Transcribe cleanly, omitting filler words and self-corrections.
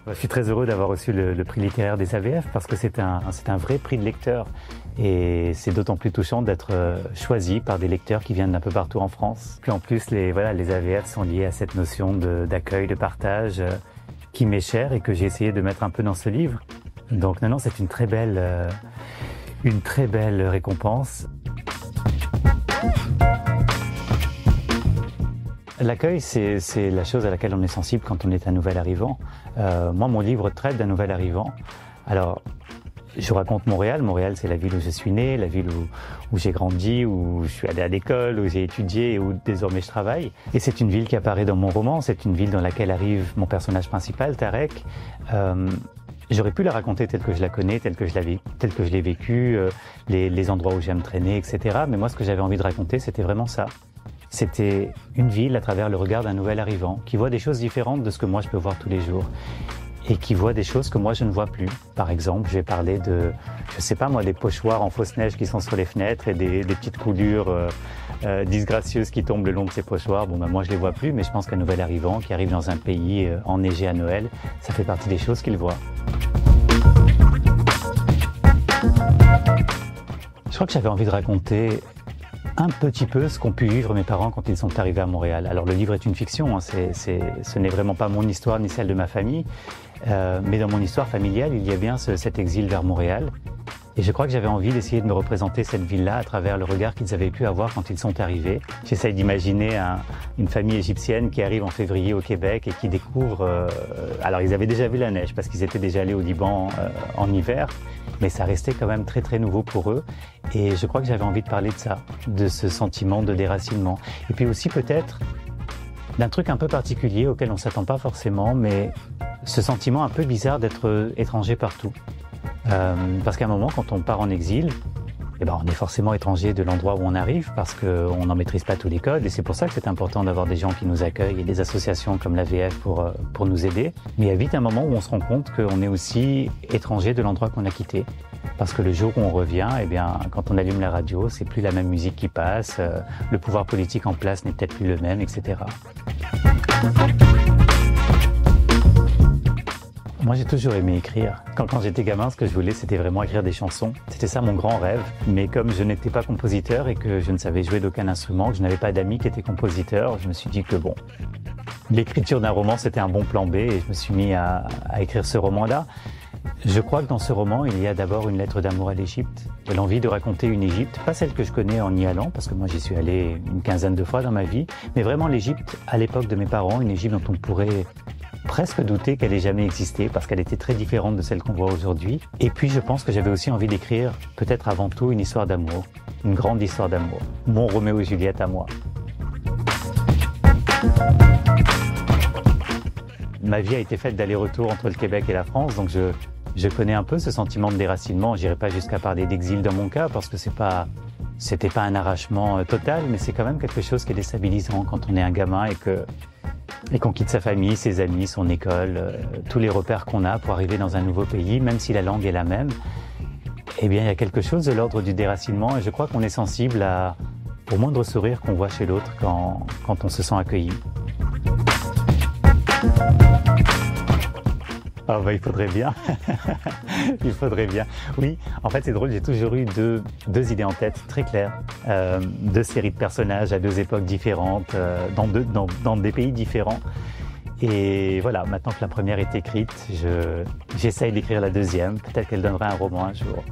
Je suis très heureux d'avoir reçu le prix littéraire des AVF parce que c'est un vrai prix de lecteur. Et c'est d'autant plus touchant d'être choisi par des lecteurs qui viennent d'un peu partout en France. Puis en plus, les AVF sont liés à cette notion d'accueil, de partage, qui m'est chère et que j'ai essayé de mettre un peu dans ce livre. Donc non, c'est une très belle récompense. L'accueil, c'est la chose à laquelle on est sensible quand on est un nouvel arrivant. Moi, mon livre traite d'un nouvel arrivant. Alors, je raconte Montréal. Montréal, c'est la ville où je suis né, la ville où j'ai grandi, où je suis allé à l'école, où j'ai étudié et où désormais je travaille. Et c'est une ville qui apparaît dans mon roman. C'est une ville dans laquelle arrive mon personnage principal, Tarek. J'aurais pu la raconter telle que je la connais, telle que je l'ai vécue, les endroits où j'aime traîner, etc. Mais moi, ce que j'avais envie de raconter, c'était vraiment ça. C'était une ville à travers le regard d'un nouvel arrivant qui voit des choses différentes de ce que moi je peux voir tous les jours et qui voit des choses que moi je ne vois plus. Par exemple, je vais parler de, je sais pas moi, des pochoirs en fausse neige qui sont sur les fenêtres et des petites coulures disgracieuses qui tombent le long de ces pochoirs. Bon, moi je les vois plus, mais je pense qu'un nouvel arrivant qui arrive dans un pays enneigé à Noël, ça fait partie des choses qu'il voit. Je crois que j'avais envie de raconter un petit peu ce qu'ont pu vivre mes parents quand ils sont arrivés à Montréal. Alors le livre est une fiction, hein, ce n'est vraiment pas mon histoire ni celle de ma famille, mais dans mon histoire familiale, il y a bien cet exil vers Montréal. Et je crois que j'avais envie d'essayer de me représenter cette ville-là à travers le regard qu'ils avaient pu avoir quand ils sont arrivés. J'essaye d'imaginer une famille égyptienne qui arrive en février au Québec et qui découvre... alors ils avaient déjà vu la neige parce qu'ils étaient déjà allés au Liban en hiver, mais ça restait quand même très très nouveau pour eux. Et je crois que j'avais envie de parler de ça, de ce sentiment de déracinement. Et puis aussi peut-être d'un truc un peu particulier auquel on ne s'attend pas forcément, mais ce sentiment un peu bizarre d'être étranger partout. Parce qu'à un moment, quand on part en exil, on est forcément étranger de l'endroit où on arrive parce qu'on n'en maîtrise pas tous les codes et c'est pour ça que c'est important d'avoir des gens qui nous accueillent et des associations comme l'AVF pour nous aider. Mais il y a vite un moment où on se rend compte qu'on est aussi étranger de l'endroit qu'on a quitté. Parce que le jour où on revient, quand on allume la radio, c'est plus la même musique qui passe, le pouvoir politique en place n'est peut-être plus le même, etc. Moi, j'ai toujours aimé écrire. Quand j'étais gamin, ce que je voulais, c'était vraiment écrire des chansons. C'était ça mon grand rêve. Mais comme je n'étais pas compositeur et que je ne savais jouer d'aucun instrument, que je n'avais pas d'amis qui étaient compositeurs, je me suis dit que l'écriture d'un roman, c'était un bon plan B et je me suis mis à écrire ce roman-là. Je crois que dans ce roman, il y a d'abord une lettre d'amour à l'Égypte. L'envie de raconter une Égypte, pas celle que je connais en y allant, parce que moi j'y suis allé une quinzaine de fois dans ma vie, mais vraiment l'Égypte à l'époque de mes parents, une Égypte dont on pourrait presque douter qu'elle ait jamais existé parce qu'elle était très différente de celle qu'on voit aujourd'hui. Et puis je pense que j'avais aussi envie d'écrire peut-être avant tout une histoire d'amour, une grande histoire d'amour. Mon Roméo et Juliette à moi. Ma vie a été faite d'aller-retour entre le Québec et la France, donc je connais un peu ce sentiment de déracinement. J'irai pas jusqu'à parler d'exil dans mon cas parce que c'était pas un arrachement total, mais c'est quand même quelque chose qui est déstabilisant quand on est un gamin et qu'on quitte sa famille, ses amis, son école, tous les repères qu'on a pour arriver dans un nouveau pays, même si la langue est la même. Eh bien, il y a quelque chose de l'ordre du déracinement et je crois qu'on est sensible au moindre sourire qu'on voit chez l'autre quand on se sent accueilli. Ah il faudrait bien. Il faudrait bien. Oui, en fait c'est drôle, j'ai toujours eu deux idées en tête très claires. Deux séries de personnages à deux époques différentes, dans des pays différents. Et voilà, maintenant que la première est écrite, j'essaye d'écrire la deuxième. Peut-être qu'elle donnera un roman un jour.